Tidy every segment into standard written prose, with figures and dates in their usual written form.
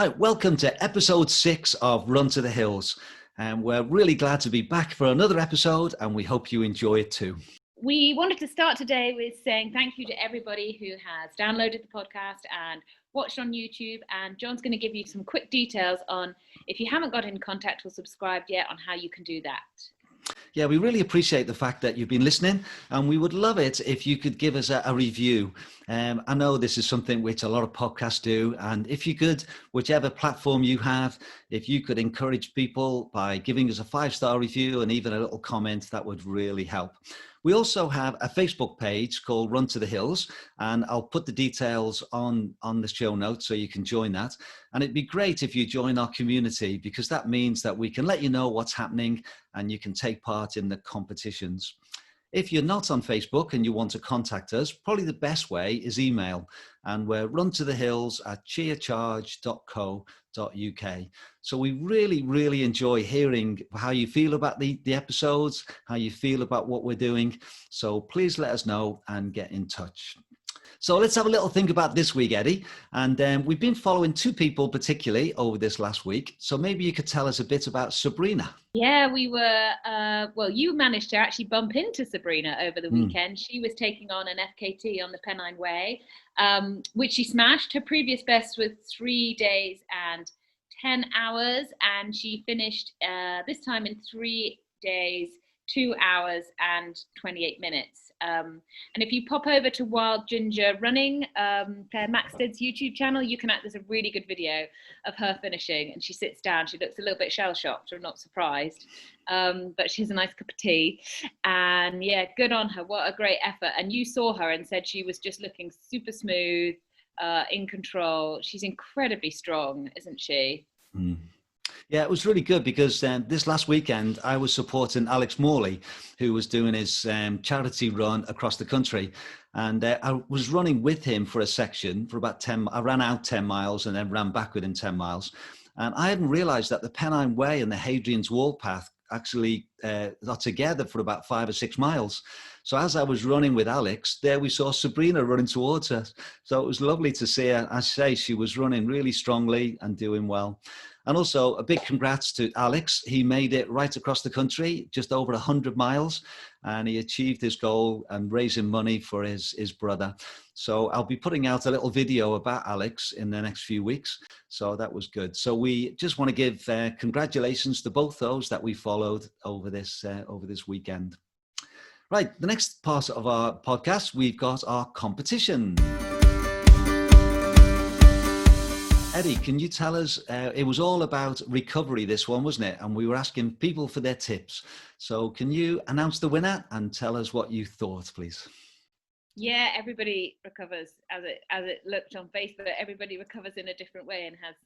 Right, welcome to episode 6 of Run to the Hills. And we're really glad to be back for another episode, and we hope you enjoy it too. We wanted to start today with saying thank you to everybody who has downloaded the podcast and watched on YouTube. And John's going to give you some quick details on, if you haven't got in contact or subscribed yet, on how you can do that. Yeah, we really appreciate the fact that you've been listening, and we would love it if you could give us a review. I know this is something which a lot of podcasts do, and if you could, whichever platform you have, if you could encourage people by giving us a 5-star review and even a little comment, that would really help. We also have a Facebook page called Run to the Hills, and I'll put the details on the show notes so you can join that. And it'd be great if you join our community, because that means that we can let you know what's happening and you can take part in the competitions. If you're not on Facebook and you want to contact us, probably the best way is email, and we're runtothehills@cheercharge.co.uk. So we really enjoy hearing how you feel about the episodes, how you feel about what we're doing. So please let us know and get in touch. So let's have a little think about this week, Eddie. And we've been following 2 people particularly over this last week. So maybe you could tell us a bit about Sabrina. Yeah, we were, you managed to actually bump into Sabrina over the weekend. She was taking on an FKT on the Caledonian Way, which she smashed. Her previous best was 3 days and 10 hours. And she finished this time in 3 days, 2 hours and 28 minutes. And if you pop over to Wild Ginger Running, Claire Maxted's YouTube channel, there's a really good video of her finishing, and she sits down. She looks a little bit shell-shocked, or not surprised, but she has a nice cup of tea. And yeah, good on her. What a great effort. And you saw her and said she was just looking super smooth, in control. She's incredibly strong, isn't she? Yeah, it was really good because this last weekend I was supporting Alex Morley, who was doing his charity run across the country. And I was running with him for a section for about 10. I ran out 10 miles and then ran back within 10 miles. And I hadn't realized that the Pennine Way and the Hadrian's Wall path actually are together for about 5 or 6 miles. So as I was running with Alex, there we saw Sabrina running towards us. So it was lovely to see her. I say she was running really strongly and doing well. And also a big congrats to Alex. He made it right across the country, just over 100 miles, and he achieved his goal and raising money for his brother. So I'll be putting out a little video about Alex in the next few weeks. So that was good. So we just want to give congratulations to both those that we followed over this weekend. Right, the next part of our podcast, we've got our competition. Eddie, can you tell us, it was all about recovery, this one, wasn't it? And we were asking people for their tips. So can you announce the winner and tell us what you thought, please? Yeah, everybody recovers as it looked on Facebook. Everybody recovers in a different way and has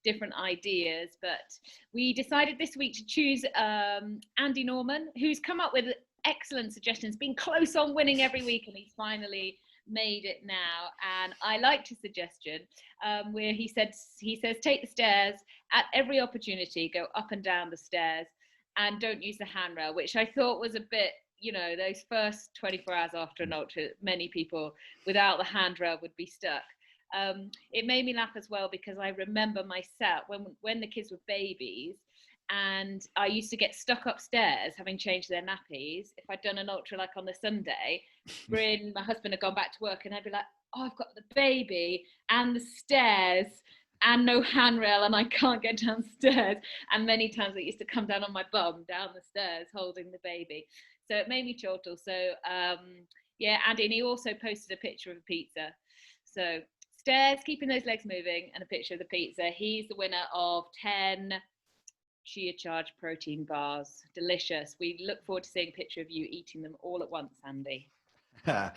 different ideas. But we decided this week to choose Andy Norman, who's come up with excellent suggestions, been close on winning every week, and he's finally made it now. And I liked his suggestion where he says take the stairs at every opportunity, go up and down the stairs, and don't use the handrail, which I thought was a bit, those first 24 hours after an ultra, many people without the handrail would be stuck. It made me laugh as well, because I remember myself when the kids were babies, and I used to get stuck upstairs having changed their nappies. If I'd done an ultra like on the Sunday, Bryn, my husband, had gone back to work, and I'd be like, oh, I've got the baby and the stairs and no handrail, and I can't get downstairs. And many times I used to come down on my bum down the stairs holding the baby. So it made me chortle. So yeah, Andy, and he also posted a picture of a pizza. So stairs, keeping those legs moving, and a picture of the pizza. He's the winner of 10 Chia Charge protein bars. Delicious. We look forward to seeing a picture of you eating them all at once, Andy. I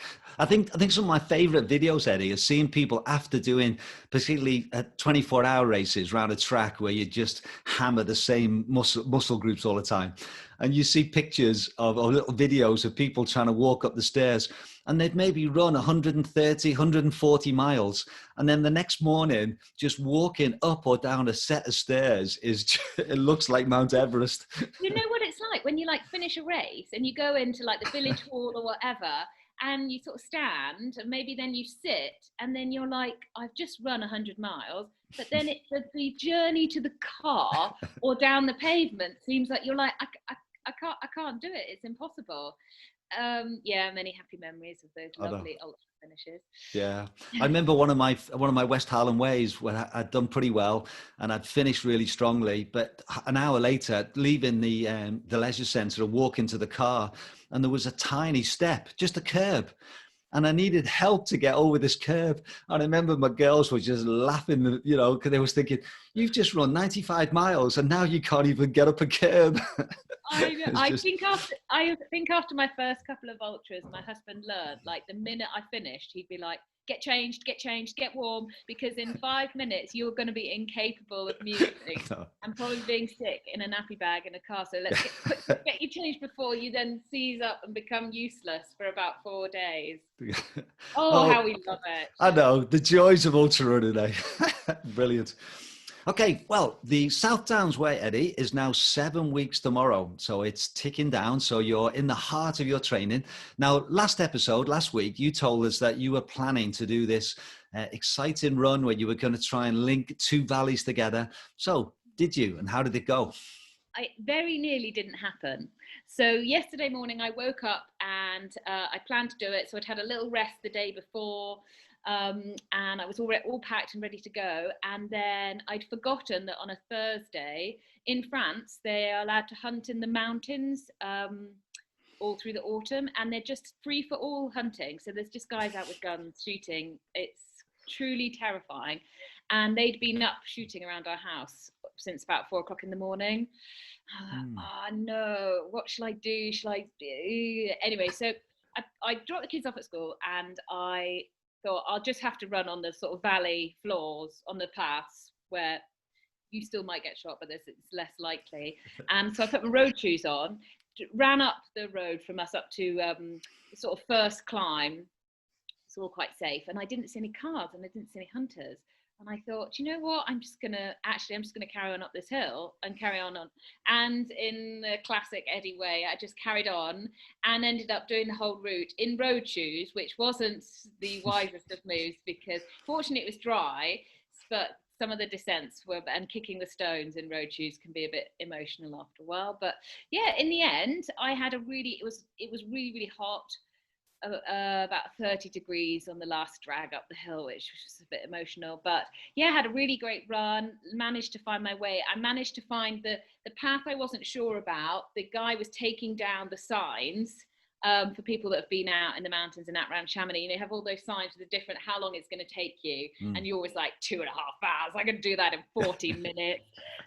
think some of my favorite videos, Eddie, is seeing people after doing particularly 24-hour races around a track where you just hammer the same muscle groups all the time. And you see pictures or little videos of people trying to walk up the stairs, and they'd maybe run 130, 140 miles. And then the next morning, just walking up or down a set of stairs it looks like Mount Everest. You know what it's like when you finish a race and you go into the village hall or whatever, and you sort of stand, and maybe then you sit, and then you're like, I've just run 100 miles. but then the journey to the car or down the pavement seems like you're like, I can't do it. It's impossible. Yeah, many happy memories of those lovely ultra finishes. Yeah, I remember one of my West Highland Ways where I'd done pretty well and I'd finished really strongly, but an hour later, leaving the leisure centre and walking to the car, and there was a tiny step, just a curb, and I needed help to get over this curb. And I remember my girls were just laughing, you know, because they was thinking, "You've just run 95 miles and now you can't even get up a curb." I think after my first couple of ultras, my husband learned, like, the minute I finished, he'd be like, get changed, get warm, because in 5 minutes you're going to be incapable of moving and probably being sick in a nappy bag in a car. So let's get you changed before you then seize up and become useless for about 4 days. Oh, how we love it. I know, the joys of ultra running, eh? Brilliant. Okay, well, the South Downs Way, Eddie, is now 7 weeks tomorrow. So it's ticking down. So you're in the heart of your training. Now, last week, you told us that you were planning to do this exciting run where you were going to try and link 2 valleys together. So did you? And how did it go? I very nearly didn't happen. So yesterday morning I woke up and I planned to do it. So I'd had a little rest the day before. And I was all packed and ready to go. And then I'd forgotten that on a Thursday in France, they are allowed to hunt in the mountains all through the autumn. And they're just free for all hunting. So there's just guys out with guns shooting. It's truly terrifying. And they'd been up shooting around our house since about 4 o'clock in the morning. Oh no, what shall I do? Anyway, so I dropped the kids off at school and I thought I'll just have to run on the sort of valley floors on the paths where you still might get shot, but it's less likely. And so I put my road shoes on, ran up the road from us up to the sort of first climb. It's all quite safe. And I didn't see any cars and I didn't see any hunters. And I thought, you know what, I'm just gonna carry on up this hill and carry on. And in the classic Eddie way, I just carried on and ended up doing the whole route in road shoes, which wasn't the wisest of moves because fortunately it was dry, but some of the descents and kicking the stones in road shoes can be a bit emotional after a while. But yeah, in the end, I had it was really, really hot. About 30 degrees on the last drag up the hill, which was just a bit emotional, but yeah, had a really great run, managed to find my way. I managed to find the path I wasn't sure about. The guy was taking down the signs for people that have been out in the mountains and out around Chamonix. You know, you have all those signs with the different how long it's going to take you, and you're always like 2.5 hours. I can do that in 14 minutes.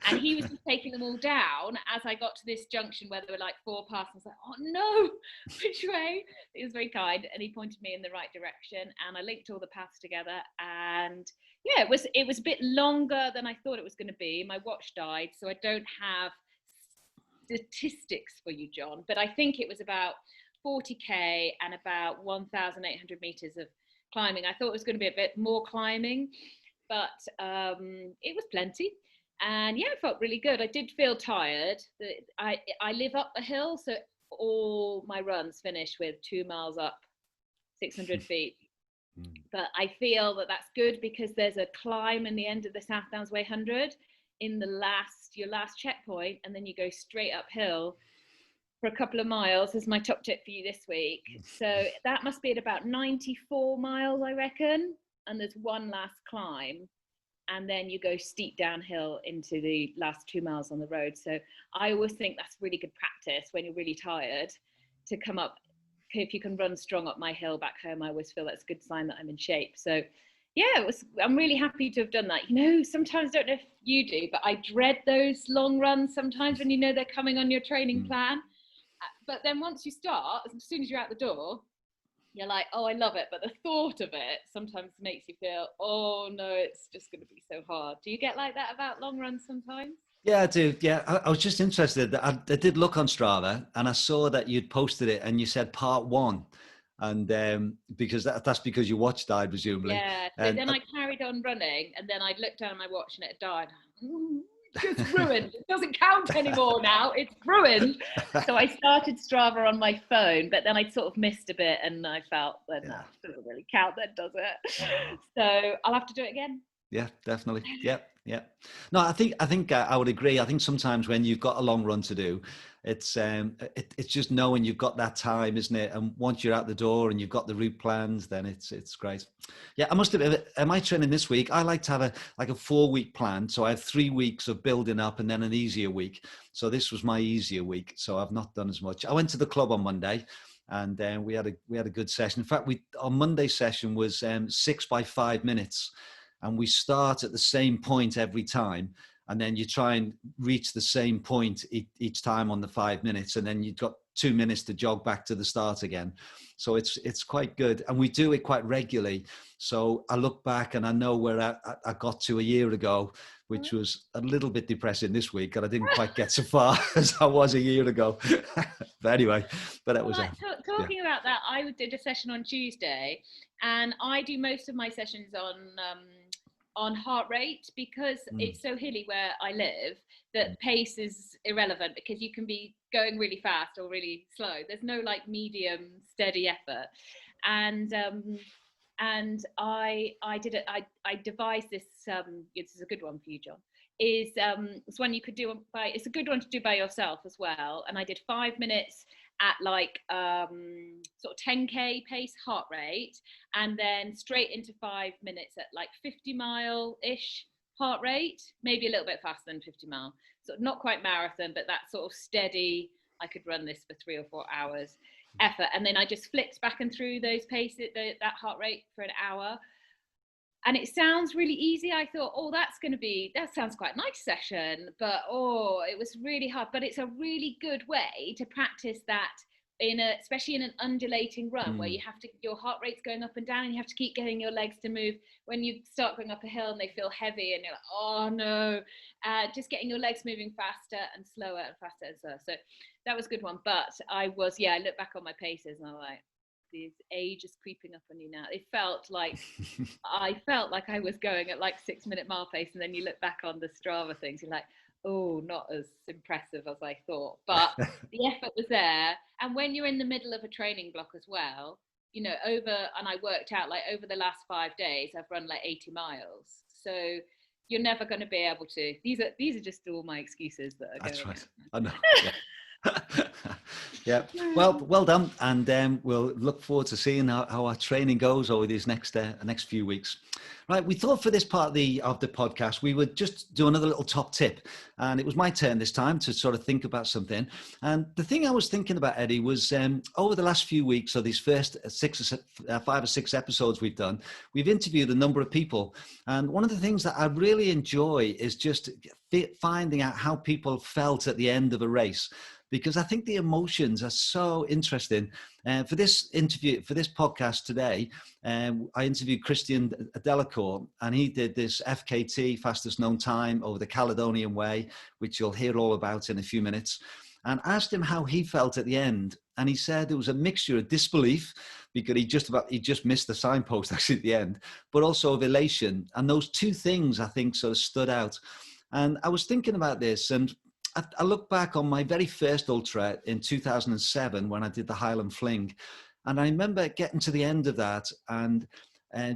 And he was just taking them all down as I got to this junction where there were like 4 paths. I was like, oh no, which way? He was very kind and he pointed me in the right direction and I linked all the paths together. And yeah, it was a bit longer than I thought it was going to be. My watch died, so I don't have statistics for you, John, but I think it was about 40k and about 1,800 meters of climbing. I thought it was going to be a bit more climbing, but it was plenty. And yeah, it felt really good. I did feel tired. I live up a hill, so all my runs finish with 2 miles up, 600 feet. But I feel that that's good because there's a climb in the end of the South Downs Way 100 in your last checkpoint, and then you go straight uphill for a couple of miles. Is my top tip for you this week. So that must be at about 94 miles, I reckon. And there's one last climb. And then you go steep downhill into the last 2 miles on the road. So I always think that's really good practice when you're really tired to come up. If you can run strong up my hill back home, I always feel that's a good sign that I'm in shape. So yeah, I'm really happy to have done that. You know, sometimes, I don't know if you do, but I dread those long runs sometimes when you know they're coming on your training plan. But then once you start, as soon as you're out the door, you're like, oh, I love it. But the thought of it sometimes makes you feel, oh no, it's just going to be so hard. Do you get like that about long runs sometimes? Yeah, I do. Yeah, I was just interested. I did look on Strava and I saw that you'd posted it and you said part 1. And because that's because your watch died, presumably. Yeah, so then I carried on running and then I looked down at my watch and it had died. It's ruined. It doesn't count anymore now. It's ruined. So I started Strava on my phone, but then I sort of missed a bit and I felt that that doesn't really count then, does it? So I'll have to do it again. Yeah, definitely. Yeah, yeah. No, I think I would agree. I think sometimes when you've got a long run to do, it's just knowing you've got that time, isn't it? And once you're out the door and you've got the route plans, then it's great. Yeah, I must have. Am I training this week? I like to have a 4-week plan, so I have 3 weeks of building up and then an easier week. So this was my easier week, so I've not done as much. I went to the club on Monday, and we had a good session. In fact, our Monday session was 6 by 5 minutes, and we start at the same point every time, and then you try and reach the same point each time on the 5 minutes, and then you've got 2 minutes to jog back to the start again. So it's quite good, and we do it quite regularly. So I look back and I know where I got to a year ago, which was a little bit depressing this week, and I didn't quite get so far as I was a year ago. But anyway, but that was talking about that. I did a session on Tuesday, and I do most of my sessions on heart rate, because it's so hilly where I live that pace is irrelevant, because you can be going really fast or really slow. There's no like medium steady effort. And I did it. I devised this. This is a good one for you, John. It's one you could do it's a good one to do by yourself as well. And I did 5 minutes at like sort of 10k pace heart rate, and then straight into 5 minutes at like 50-mile-ish heart rate, maybe a little bit faster than 50 mile. So not quite marathon, but that sort of steady, I could run this for 3 or 4 hours effort. And then I just flicked back and through those paces, that heart rate for an hour. And it sounds really easy. I thought, that sounds quite a nice session, but it was really hard. But it's a really good way to practice that especially in an undulating run where your heart rate's going up and down, and you have to keep getting your legs to move. When you start going up a hill and they feel heavy and you're like, oh no, just getting your legs moving faster and slower and faster and slower. So that was a good one. But I look back on my paces and I'm like, this age is creeping up on you now. It felt like I was going at like 6-minute mile pace, and then you look back on the Strava things, you're like, oh, not as impressive as I thought, but the effort was there. And when you're in the middle of a training block as well, and I worked out like over the last 5 days I've run like 80 miles, so you're never going to be able to. These are just all my excuses that are That's going right. I know. Yeah. Yeah, well done, and we'll look forward to seeing how our training goes over these next few weeks. Right, we thought for this part of the podcast we would just do another little top tip, and it was my turn this time to sort of think about something. And the thing I was thinking about, Eddie, was over the last few weeks, so these first 5 or 6 episodes we've interviewed a number of people, and one of the things that I really enjoy is just finding out how people felt at the end of a race, because I think the emotions are so interesting. For this podcast today, I interviewed Kristian Delacour, and he did this FKT, fastest known time, over the Caledonian Way, which you'll hear all about in a few minutes. And asked him how he felt at the end, and he said there was a mixture of disbelief, because he just missed the signpost actually at the end, but also of elation. And those two things I think sort of stood out. And I was thinking about this, and I look back on my very first ultra in 2007 when I did the Highland Fling, and I remember getting to the end of that, and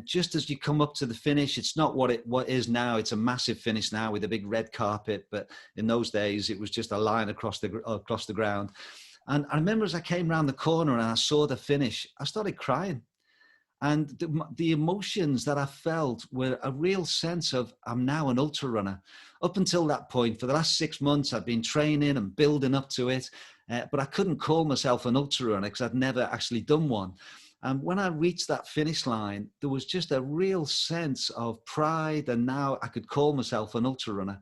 just as you come up to the finish, it's not what is now. It's a massive finish now with a big red carpet, but in those days it was just a line across the ground. And I remember as I came around the corner and I saw the finish, I started crying. And the emotions that I felt were a real sense of, I'm now an ultra runner. Up until that point, for the last 6 months, I'd been training and building up to it, but I couldn't call myself an ultra runner because I'd never actually done one. And when I reached that finish line, there was just a real sense of pride, and now I could call myself an ultra runner.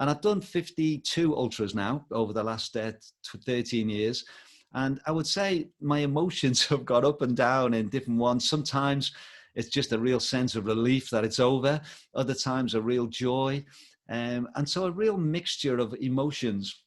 And I've done 52 ultras now over the last 13 years. And I would say my emotions have got up and down in different ones. Sometimes it's just a real sense of relief that it's over. Other times a real joy. And so a real mixture of emotions.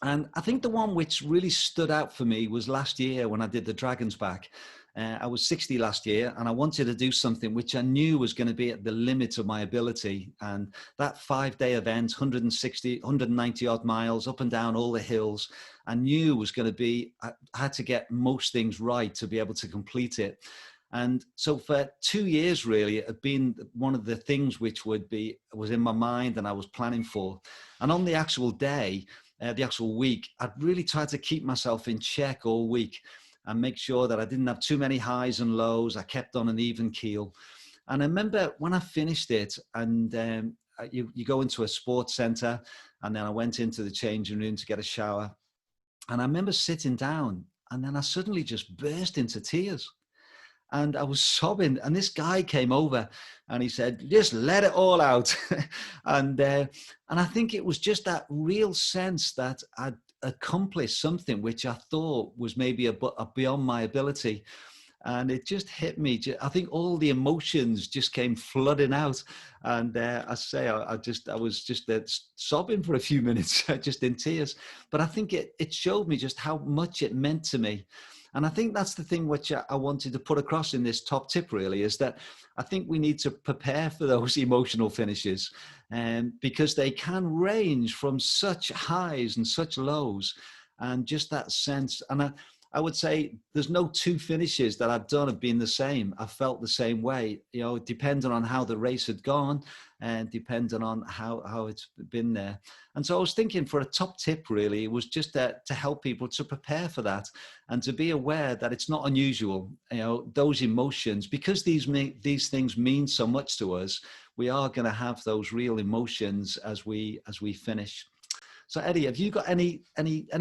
And I think the one which really stood out for me was last year when I did the Dragon's Back. I was 60 last year, and I wanted to do something which I knew was going to be at the limit of my ability. And that 5-day event, 190 odd miles up and down all the hills, I knew was going to be, I had to get most things right to be able to complete it. And so for 2 years, really, it had been one of the things which was in my mind and I was planning for. And on the actual day, the actual week, I'd really tried to keep myself in check all week and make sure that I didn't have too many highs and lows. I kept on an even keel. And I remember when I finished it, and you go into a sports center, and then I went into the changing room to get a shower. And I remember sitting down, and then I suddenly just burst into tears. And I was sobbing, and this guy came over and he said, just let it all out. And I think it was just that real sense that I'd accomplished something which I thought was maybe beyond my ability. And it just hit me. I think all the emotions just came flooding out. And I was just sobbing for a few minutes, just in tears. But I think it showed me just how much it meant to me. And I think that's the thing which I wanted to put across in this top tip, really, is that I think we need to prepare for those emotional finishes, because they can range from such highs and such lows, and just that sense. And I would say there's no two finishes that I've done have been the same. I felt the same way, depending on how the race had gone and depending on how it's been there. And so I was thinking, for a top tip, really, it was just to help people to prepare for that and to be aware that it's not unusual, those emotions, because these things mean so much to us. We are going to have those real emotions as we finish. So Eddie, have you got any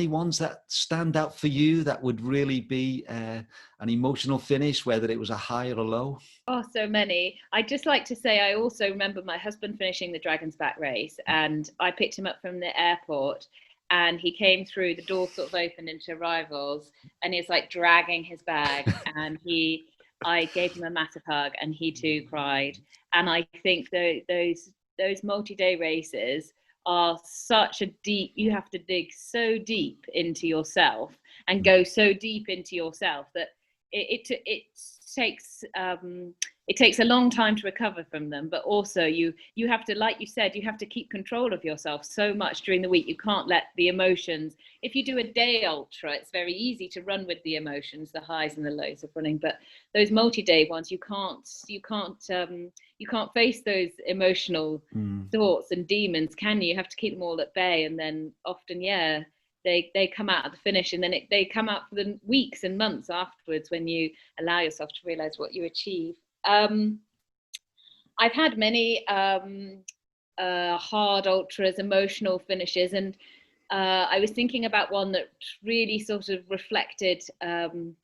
ones that stand out for you that would really be an emotional finish, whether it was a high or a low? Oh, so many. I'd just like to say I also remember my husband finishing the Dragon's Back race, and I picked him up from the airport, and he came through, the door sort of opened into arrivals, and he's like dragging his bag, and I gave him a massive hug, and he too cried. And I think those multi-day races are such a deep, you have to dig so deep into yourself and go so deep into yourself that it takes a long time to recover from them. But also you have to, like you said, you have to keep control of yourself so much during the week. You can't let the emotions, if you do a day ultra, it's very easy to run with the emotions, the highs and the lows of running, but those multi-day ones, you can't face those emotional thoughts and demons, can you? You have to keep them all at bay. And then often, they come out at the finish, and then they come out for the weeks and months afterwards when you allow yourself to realize what you achieve. I've had many hard ultras, emotional finishes, and I was thinking about one that really sort of reflected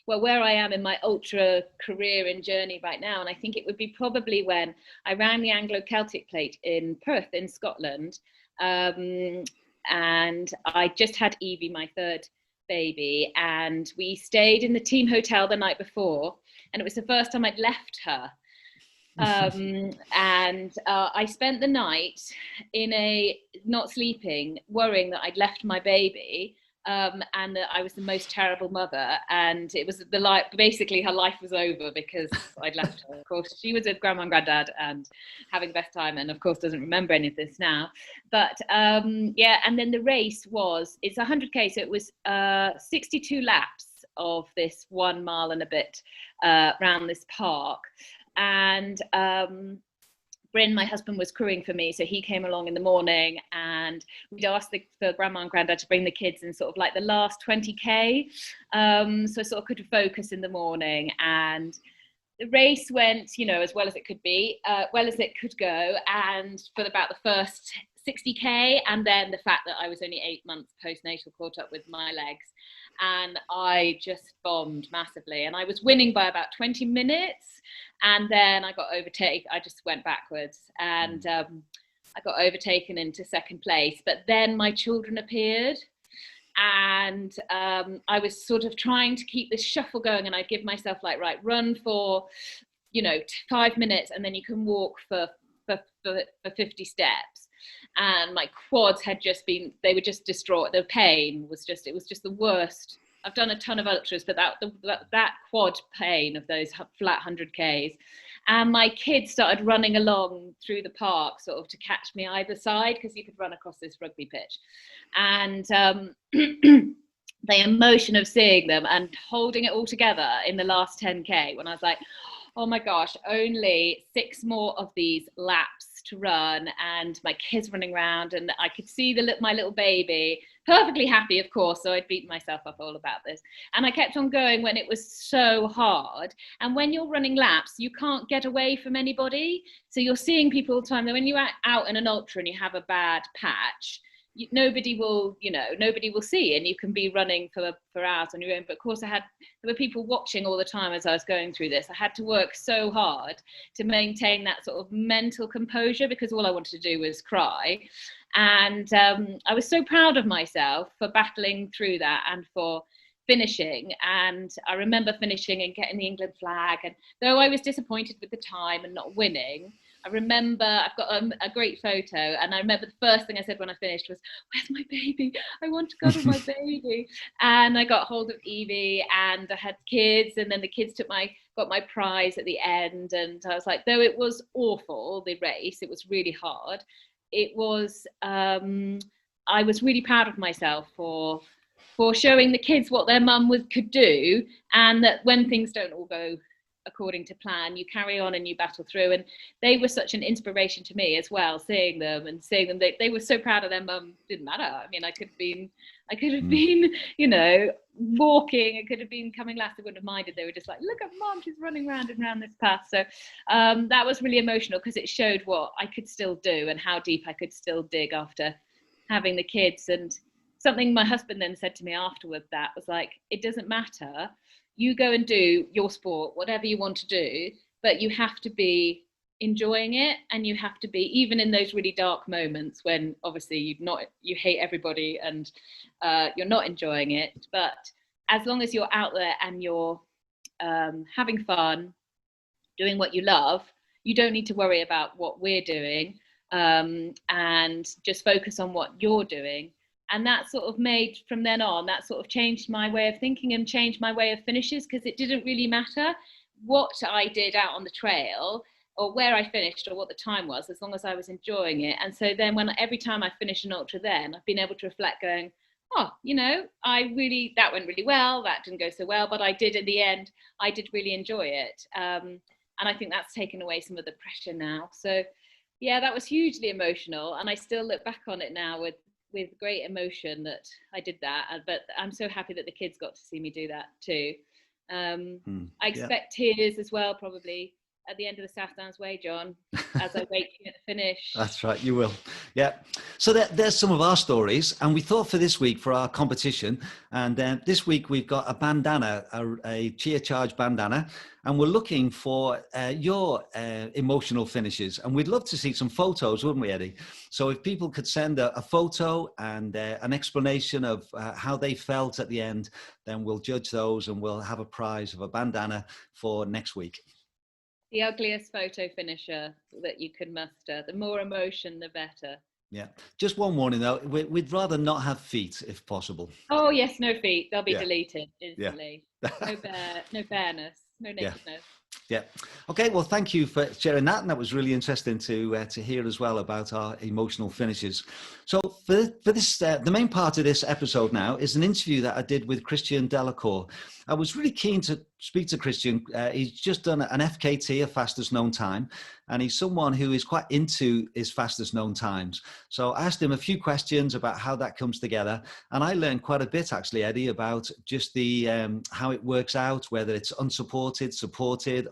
where I am in my ultra career and journey right now. And I think it would be probably when I ran the Anglo-Celtic Plate in Perth in Scotland. And I just had Evie, my third baby, and we stayed in the team hotel the night before, and it was the first time I'd left her. And I spent the night not sleeping, worrying that I'd left my baby, and that I was the most terrible mother. And it was basically her life was over because I'd left her. Of course, she was with grandma and granddad and having the best time, and of course doesn't remember any of this now. But and then the race it's 100K, so it was 62 laps of this 1 mile and a bit around this park. And Bryn, my husband, was crewing for me, so he came along in the morning, and we'd asked for grandma and granddad to bring the kids in sort of like the last 20K, so sort of could focus in the morning. And the race went, as well as it could be, well as it could go, and for about the first 60K, and then the fact that I was only 8 months postnatal caught up with my legs, and I just bombed massively, and I was winning by about 20 minutes. And then I got overtaken. I just went backwards, and I got overtaken into second place. But then my children appeared, and I was sort of trying to keep this shuffle going. And I'd give myself like, right, run for, 5 minutes, and then you can walk for 50 steps. And my quads they were just distraught. The pain was it was just the worst. I've done a ton of ultras, but that quad pain of those flat 100Ks. And my kids started running along through the park sort of to catch me either side, because you could run across this rugby pitch. And the emotion of seeing them and holding it all together in the last 10K, when I was like, oh my gosh, only 6 more of these laps to run, and my kids running around, and I could see my little baby, perfectly happy, of course. So I'd beaten myself up all about this. And I kept on going when it was so hard. And when you're running laps, you can't get away from anybody. So you're seeing people all the time. When you're out in an ultra and you have a bad patch, nobody will see, and you can be running for hours on your own. But of course there were people watching all the time as I was going through this. I had to work so hard to maintain that sort of mental composure, because all I wanted to do was cry. And I was so proud of myself for battling through that and for finishing. And I remember finishing and getting the England flag, and though I was disappointed with the time and not winning, I remember, I've got a great photo, and I remember the first thing I said when I finished was, "Where's my baby? I want to cuddle my baby." And I got hold of Evie, and I had kids, and then the kids got my prize at the end. And I was like, though it was awful, the race, it was really hard. It was, I was really proud of myself for showing the kids what their mum could do, and that when things don't all go according to plan, you carry on and you battle through. And they were such an inspiration to me as well, seeing them, they were so proud of their mum. Didn't matter. I mean, I could have been, walking, I could have been coming last. They wouldn't have minded. They were just like, "Look at mum, she's running round and round this path." So that was really emotional, because it showed what I could still do and how deep I could still dig after having the kids. And something my husband then said to me afterward, that was like, it doesn't matter, you go and do your sport, whatever you want to do, but you have to be enjoying it, and you have to be, even in those really dark moments when obviously you hate everybody and you're not enjoying it, but as long as you're out there and you're having fun, doing what you love, you don't need to worry about what we're doing, and just focus on what you're doing. And that sort of made, from then on, that sort of changed my way of thinking and changed my way of finishes, because it didn't really matter what I did out on the trail or where I finished or what the time was, as long as I was enjoying it. And so then every time I finish an ultra, then I've been able to reflect going, oh, that went really well, that didn't go so well, but I did, in the end, I did really enjoy it. And I think that's taken away some of the pressure now. So yeah, that was hugely emotional. And I still look back on it now with great emotion that I did that. But I'm so happy that the kids got to see me do that too. I expect tears as well, probably at the end of the South Way, John, as I wait to get the finish. That's right, you will. Yeah. So there's some of our stories, and we thought for this week, for our competition, and this week we've got a bandana, a cheer charge bandana, and we're looking for your emotional finishes, and we'd love to see some photos, wouldn't we, Eddie? So if people could send a photo and an explanation of how they felt at the end, then we'll judge those, and we'll have a prize of a bandana for next week. The ugliest photo finisher that you can muster. The more emotion, the better. Yeah. Just one warning though, we'd rather not have feet if possible. Oh yes, no feet. They'll be deleted instantly. Yeah. No fairness, no nakedness. Yeah. Okay. Well, thank you for sharing that, and that was really interesting to hear as well about our emotional finishes. So for this, the main part of this episode now is an interview that I did with Kristian Delacour. I was really keen to speak to Kristian. He's just done an FKT, a fastest known time, and he's someone who is quite into his fastest known times. So I asked him a few questions about how that comes together, and I learned quite a bit actually, Eddie, about just the how it works out, whether it's unsupported, supported,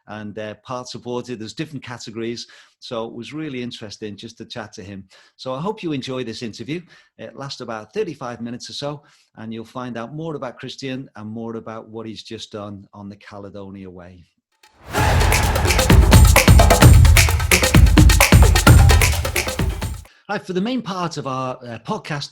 and part supported. There's different categories. So it was really interesting just to chat to him. So I hope you enjoy this interview. It lasts about 35 minutes or so, and you'll find out more about Kristian and more about what he's just done on the Caledonian Way. Right, for the main part of our podcast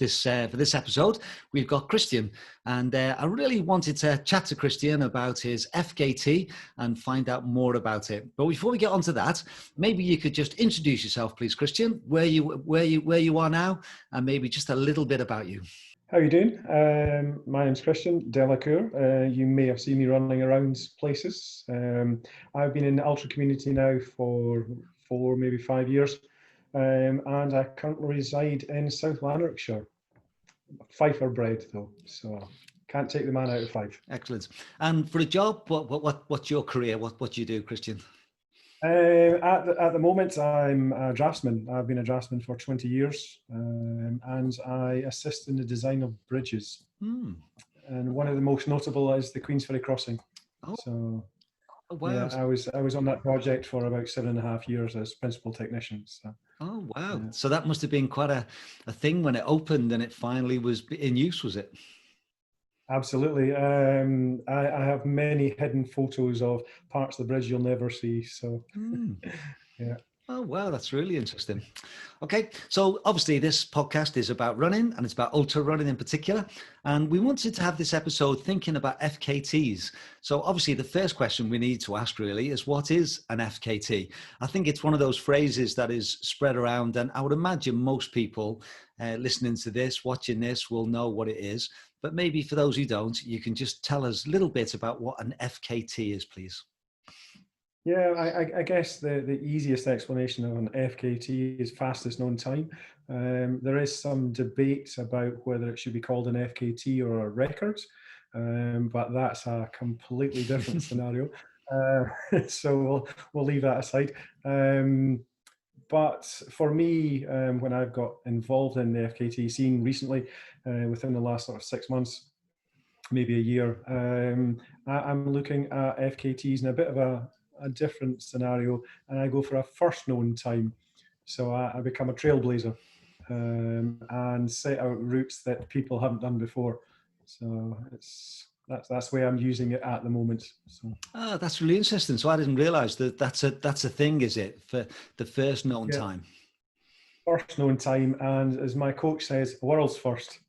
for this episode, we've got Kristian, and I really wanted to chat to Kristian about his FKT and find out more about it. But before we get on to that, maybe you could just introduce yourself, please, Kristian, where you are now, and maybe just a little bit about you. How are you doing? My name's Kristian Delacour. You may have seen me running around places. I've been in the ultra community now for 4, maybe 5 years. And I currently reside in South Lanarkshire. Fifer bred though, so Can't take the man out of 5. Excellent. And for a job, what's your career? What do you do, Kristian? At the moment, I'm a draftsman. I've been a draftsman for 20 years, and I assist in the design of bridges. And one of the most notable is the Queensferry crossing. Oh. So, wow. Yeah, I was on that project for about 7.5 years as principal technician. So. Oh wow! Yeah. So that must have been quite a thing when it opened and it finally was in use, was it? Absolutely. I have many hidden photos of parts of the bridge you'll never see. So, yeah. Oh, wow, that's really interesting. Okay, so obviously this podcast is about running, and it's about ultra running in particular. And we wanted to have this episode thinking about FKTs. So obviously the first question we need to ask really is, what is an FKT? I think it's one of those phrases that is spread around, and I would imagine most people listening to this, watching this, will know what it is. But maybe for those who don't, you can just tell us a little bit about what an FKT is, please. Yeah, I guess the easiest explanation of an FKT is fastest known time. There is some debate about whether it should be called an FKT or a record, but that's a completely different scenario. So we'll leave that aside. But for me, when I've got involved in the FKT scene recently, within the last sort of 6 months, maybe a year, I'm looking at FKTs in a bit of a different scenario, and I go for a first known time. So I become a trailblazer and set out routes that people haven't done before. So that's where I'm using it at the moment. So. Oh, that's really interesting. So I didn't realize that that's a thing, is it, for the first known time? First known time, and as my coach says, world's first.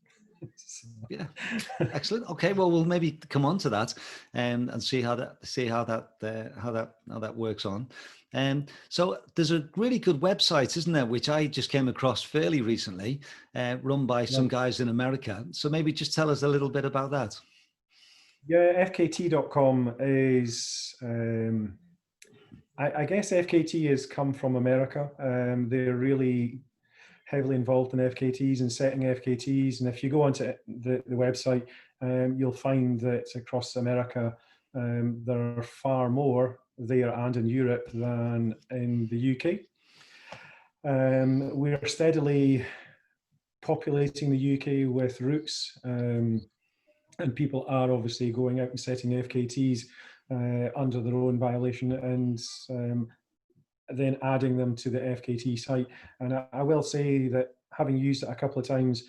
Yeah, excellent. Okay, well, we'll maybe come on to that and see how that works on. So there's a really good website, isn't there, which I just came across fairly recently, run by some guys in America. So maybe just tell us a little bit about that. Yeah, FKT.com is. I guess FKT has come from America. They're really heavily involved in FKTs and setting FKTs. And if you go onto the website, you'll find that across America, there are far more there and in Europe than in the UK. We're steadily populating the UK with routes, and people are obviously going out and setting FKTs under their own violation, and then adding them to the FKT site. And I will say that, having used it a couple of times,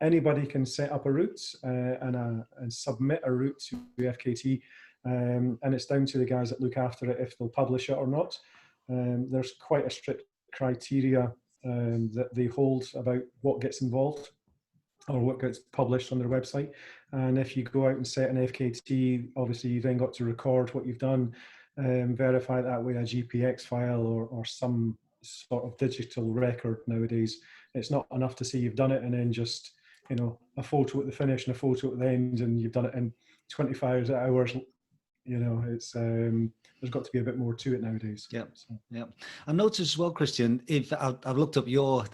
anybody can set up a route and submit a route to the FKT, and it's down to the guys that look after it if they'll publish it or not. There's quite a strict criteria that they hold about what gets involved or what gets published on their website. And if you go out and set an FKT, obviously you then got to record what you've done, verify that with a GPX file or some sort of digital record nowadays. It's not enough to say you've done it and then just, a photo at the finish and a photo at the end, and you've done it in 25 hours. It's there's got to be a bit more to it nowadays. Yeah, so. Yeah. I noticed as well, Kristian, if I've looked up your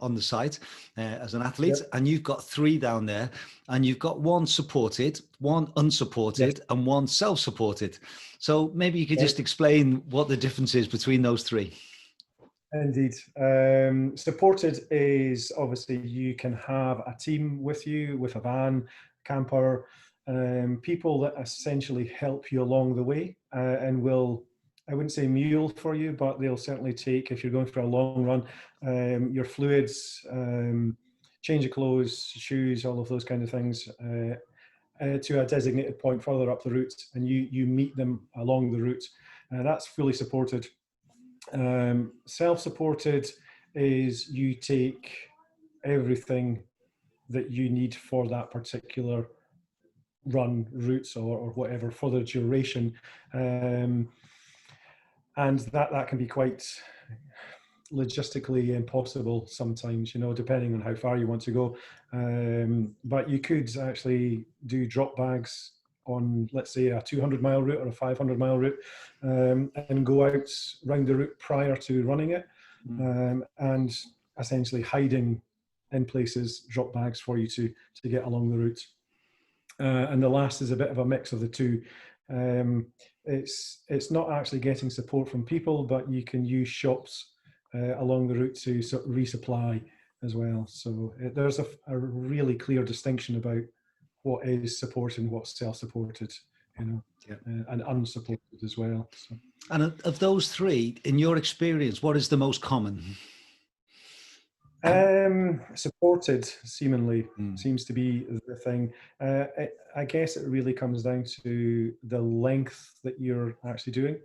on the site as an athlete, and you've got 3 down there, and you've got 1 supported, 1 unsupported, and 1 self-supported. So maybe you could just explain what the difference is between those 3. Indeed. Supported is obviously you can have a team with you, with a van, camper, people that essentially help you along the way and will, I wouldn't say mule for you, but they'll certainly take, if you're going for a long run, your fluids, change of clothes, shoes, all of those kind of things to a designated point further up the route, and you meet them along the route. That's fully supported. Self-supported is you take everything that you need for that particular run, routes, or whatever, for the duration, and that can be quite logistically impossible sometimes, depending on how far you want to go. But you could actually do drop bags on, let's say, a 200-mile route or a 500-mile route, and go out round the route prior to running it, and essentially hiding in places drop bags for you to get along the route. and the last is a bit of a mix of the two. It's not actually getting support from people, but you can use shops along the route to sort of resupply as well. So there's a really clear distinction about what is supported and what's self-supported, you know, and unsupported as well. So. And of those three, in your experience, what is the most common? Supported seemingly seems to be the thing. I guess it really comes down to the length that you're actually doing.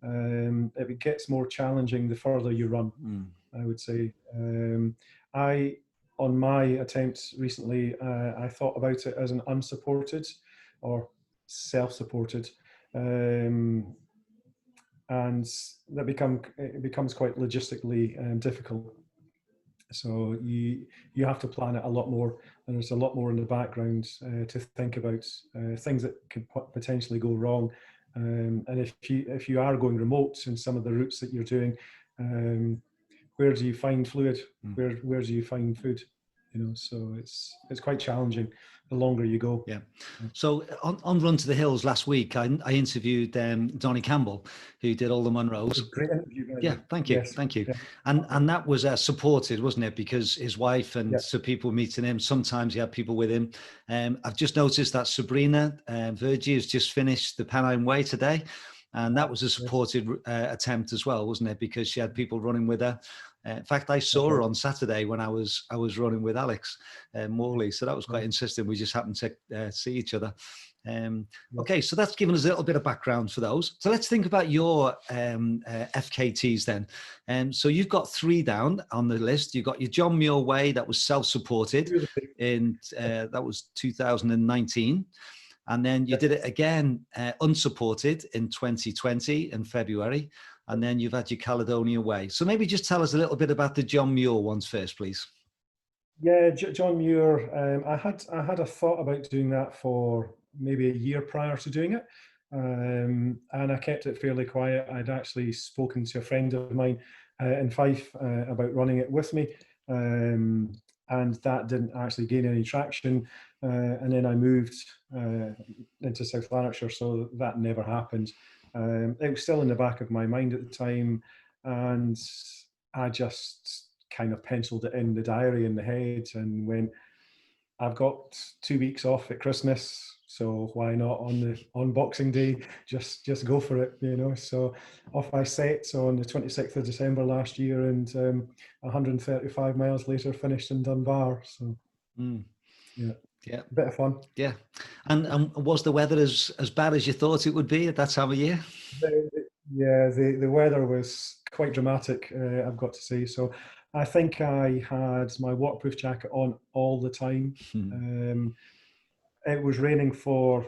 It gets more challenging the further you run, I would say. On my attempts recently, I thought about it as an unsupported or self-supported, and it becomes quite logistically difficult. So you have to plan it a lot more, and there's a lot more in the background to think about things that could potentially go wrong. And if you are going remote in some of the routes that you're doing, where do you find fluid? Where do you find food? You know, so it's quite challenging the longer you go. Yeah. So on Run to the Hills last week, I interviewed Donnie Campbell, who did all the Munros. Great interview. Yeah, thank you, thank you. Yeah. And that was supported, wasn't it? Because his wife and so people meeting him. Sometimes he had people with him. I've just noticed that Sabrina Verjee has just finished the Caledonian Way today, and that was a supported attempt as well, wasn't it? Because she had people running with her. In fact, I saw her on Saturday when I was running with Alex Morley, so that was quite interesting. We just happened to see each other. Okay, so that's given us a little bit of background for those. So let's think about your FKTs then. So you've got 3 down on the list. You've got your John Muir Way that was self-supported in that was 2019. And then you did it again unsupported in 2020 in February. And then you've had your Caledonian Way. So maybe just tell us a little bit about the John Muir ones first, please. Yeah, John Muir. I had a thought about doing that for maybe a year prior to doing it, and I kept it fairly quiet. I'd actually spoken to a friend of mine in Fife about running it with me, and that didn't actually gain any traction. And then I moved into South Lanarkshire, so that never happened. It was still in the back of my mind at the time, and I just kind of penciled it in the diary in the head and went, I've got 2 weeks off at Christmas, so why not on Boxing Day, just go for it, you know. So off I set on the 26th of December last year, and 135 miles later finished in Dunbar. So yeah, a bit of fun. Yeah. And was the weather as bad as you thought it would be at that time of year? The weather was quite dramatic, I've got to say. So I think I had my waterproof jacket on all the time. It was raining for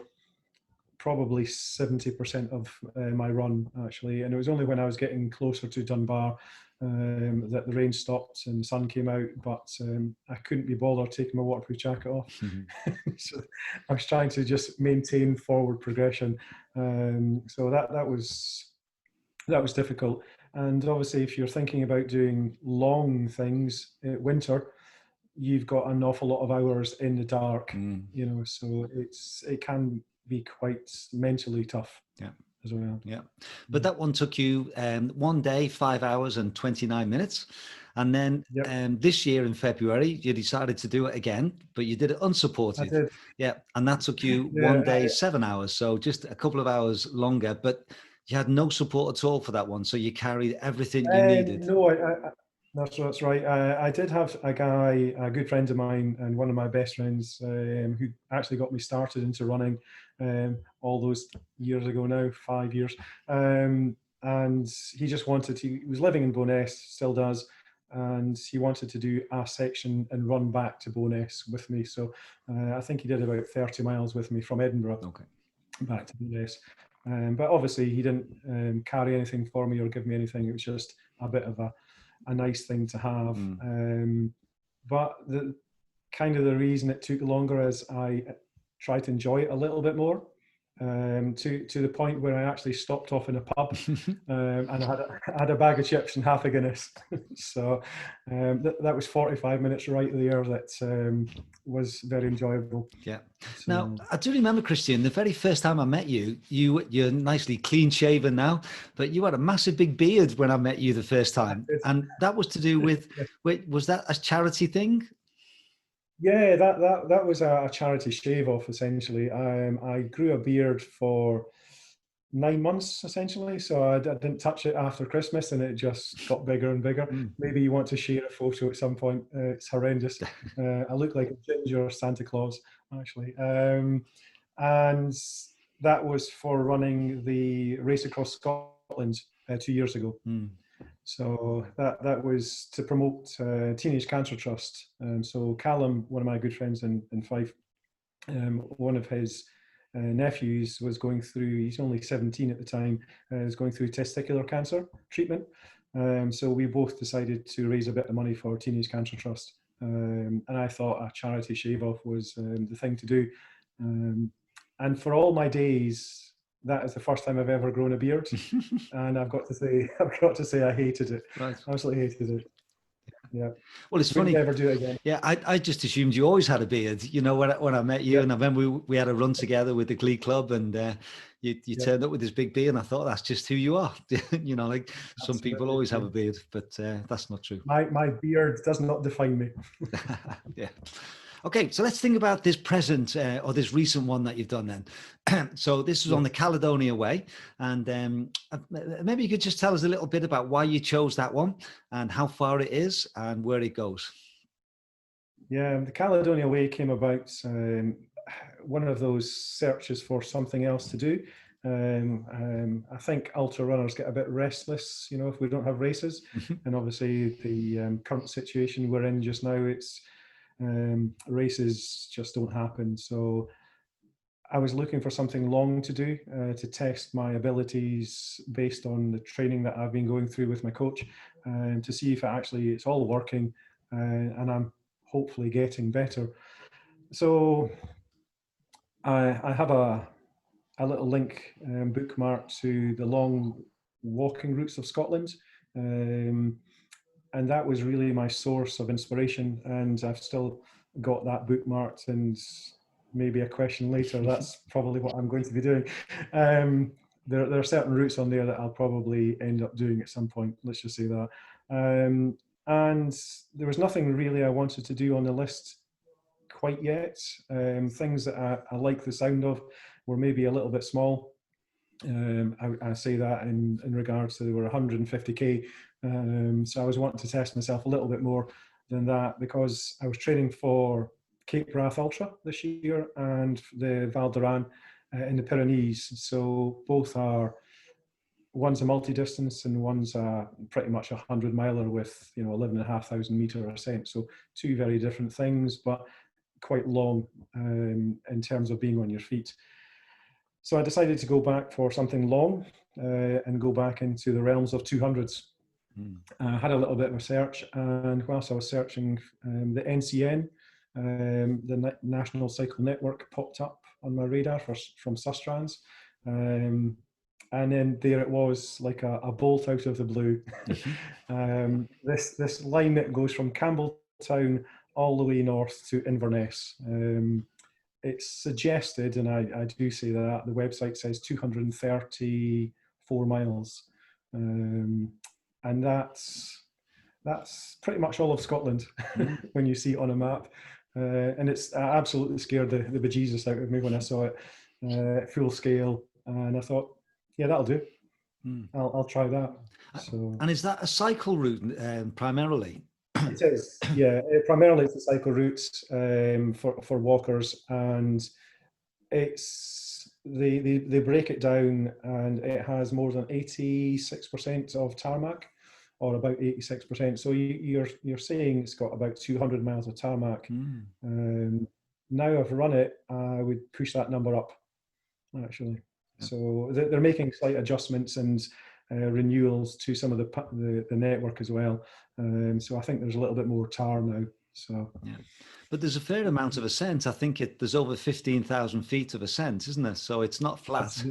probably 70% of my run, actually. And it was only when I was getting closer to Dunbar that the rain stopped and the sun came out, but I couldn't be bothered taking my waterproof jacket off. So I was trying to just maintain forward progression. So that was difficult. And obviously, if you're thinking about doing long things winter, you've got an awful lot of hours in the dark, you know, so it can be quite mentally tough. As well. Yeah. But that one took you 1 day, 5 hours and 29 minutes. And then this year in February, you decided to do it again, but you did it unsupported. I did. Yeah. And that took you 1 day, 7 hours. So just a couple of hours longer, but you had no support at all for that one. So you carried everything you needed. No, that's right. I did have a guy, a good friend of mine, and one of my best friends, who actually got me started into running all those years ago now, 5 years. And he just he was living in Bo'ness, still does, and he wanted to do a section and run back to Bo'ness with me. So I think he did about 30 miles with me from Edinburgh back to Bo'ness. But obviously he didn't carry anything for me or give me anything. It was just a bit of a nice thing to have. But the reason it took longer is I tried to enjoy it a little bit more. to the point where I actually stopped off in a pub and I had a bag of chips and half a Guinness. So that was 45 minutes right there. That was very enjoyable. Yeah. So, Now, I do remember, Kristian, the very first time I met you, you're nicely clean shaven now, but you had a massive big beard when I met you the first time. And that was to do with, wait, was that a charity thing? yeah, that was a charity shave off essentially. I grew a beard for 9 months essentially, so I didn't touch it after Christmas, and it just got bigger and bigger. Maybe you want to share a photo at some point. It's horrendous. I look like a ginger Santa Claus actually, and that was for running the race across Scotland 2 years ago. So that was to promote Teenage Cancer Trust. So Callum, one of my good friends in Fife, one of his nephews was going through, he's only 17 at the time, was going through testicular cancer treatment. So we both decided to raise a bit of money for Teenage Cancer Trust. And I thought a charity shave-off was the thing to do. And for all my days, that is the first time I've ever grown a beard, and I've got to say, I hated it. Right. Absolutely hated it. Yeah. Well, it's funny. Never do it again. Yeah, I just assumed you always had a beard. You know, when I met you, and I remember we had a run together with the Glee Club, and you turned up with this big beard, and I thought that's just who you are. You know, like some people always have a beard, but that's not true. My beard does not define me. Yeah. Okay, so let's think about this present or this recent one that you've done then. So this was on the Caledonian Way, and maybe you could just tell us a little bit about why you chose that one and how far it is and where it goes. Yeah, the Caledonian Way came about one of those searches for something else to do. I think ultra runners get a bit restless, you know, if we don't have races. And obviously the current situation we're in just now, it's races just don't happen. So I was looking for something long to do to test my abilities based on the training that I've been going through with my coach, and to see if it's all working, and I'm hopefully getting better. So I have a little link bookmarked to the long walking routes of Scotland. And that was really my source of inspiration, and I've still got that bookmarked, and maybe a question later, that's probably what I'm going to be doing. There are certain routes on there that I'll probably end up doing at some point, let's just say that. And there was nothing really I wanted to do on the list quite yet. Things that I like the sound of were maybe a little bit small. I say that in regards to they were 150k. So I was wanting to test myself a little bit more than that, because I was training for Cape Wrath Ultra this year and the Val d'Aran in the Pyrenees. So both are, one's a multi-distance and one's a pretty much 100 miler with 11,500 meter ascent. So two very different things, but quite long in terms of being on your feet. So I decided to go back for something long and go back into the realms of 200s. I had a little bit of a search, and whilst I was searching, the NCN, the National Cycle Network, popped up on my radar from Sustrans. And then there it was, like a bolt out of the blue. This line that goes from Campbelltown all the way north to Inverness. It's suggested, and I do say that, the website says 234 miles. And that's pretty much all of Scotland when you see it on a map. And it's absolutely scared the bejesus out of me when I saw it full scale. And I thought, yeah, that'll do. I'll try that. So, and is that a cycle route primarily? It is, yeah. Primarily it's a cycle route for walkers, and it's they break it down, and it has more than 86% of tarmac, or about 86%. So you're saying it's got about 200 miles of tarmac. Now I've run it, I would push that number up, actually. Yeah. So they're making slight adjustments and renewals to some of the network as well. So I think there's a little bit more tar now. So yeah, but there's a fair amount of ascent. I think there's over 15,000 feet of ascent, isn't there? So it's not flat.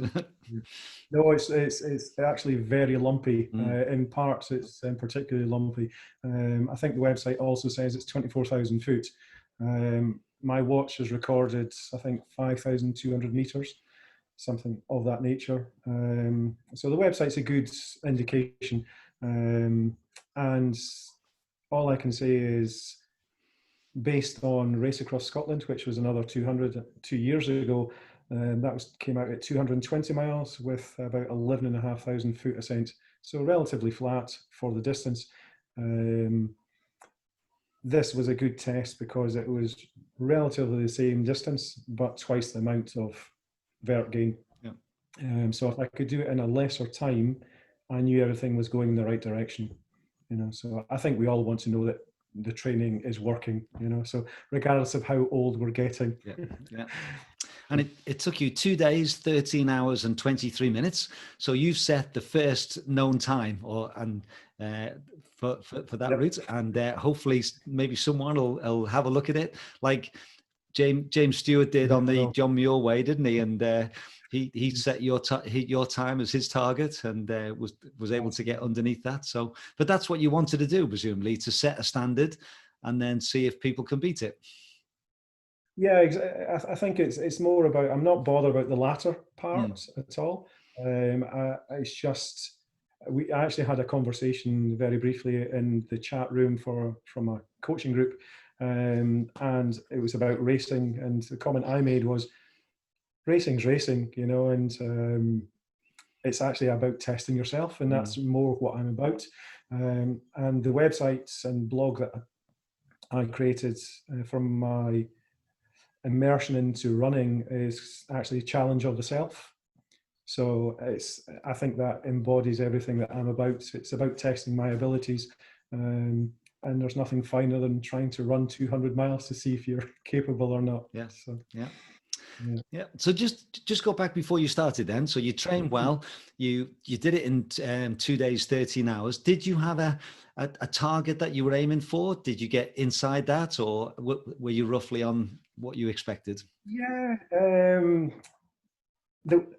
no, it's actually very lumpy. Mm. In parts, it's particularly lumpy. I think the website also says it's 24,000 foot. My watch has recorded, I think, 5,200 meters, something of that nature. So the website's a good indication. And all I can say is, based on Race Across Scotland, which was another 2 years ago, that came out at 220 miles with about 11,500 foot ascent. So relatively flat for the distance. This was a good test because it was relatively the same distance, but twice the amount of vert gain. Yeah. So if I could do it in a lesser time, I knew everything was going in the right direction. So I think we all want to know that the training is working, so regardless of how old we're getting. Yeah. And it took you 2 days, 13 hours and 23 minutes. So you've set the first known time for that route, and hopefully maybe someone will have a look at it, like James Stewart did on the John Muir Way, didn't he? And he set your time as his target, and was able to get underneath that. So, but that's what you wanted to do, presumably, to set a standard and then see if people can beat it. Yeah, I think it's more about, I'm not bothered about the latter part at all. It's just, I actually had a conversation very briefly in the chat room from a coaching group, and it was about racing, and the comment I made was, racing's racing, and it's actually about testing yourself, and that's more what I'm about. And the websites and blog that I created from my immersion into running is actually challenge of the self. So I think that embodies everything that I'm about. It's about testing my abilities, and there's nothing finer than trying to run 200 miles to see if you're capable or not. Yeah. So, yeah. So just go back before you started then. So you trained well. You did it in 2 days, 13 hours. Did you have a target that you were aiming for? Did you get inside that, or were you roughly on what you expected? Yeah.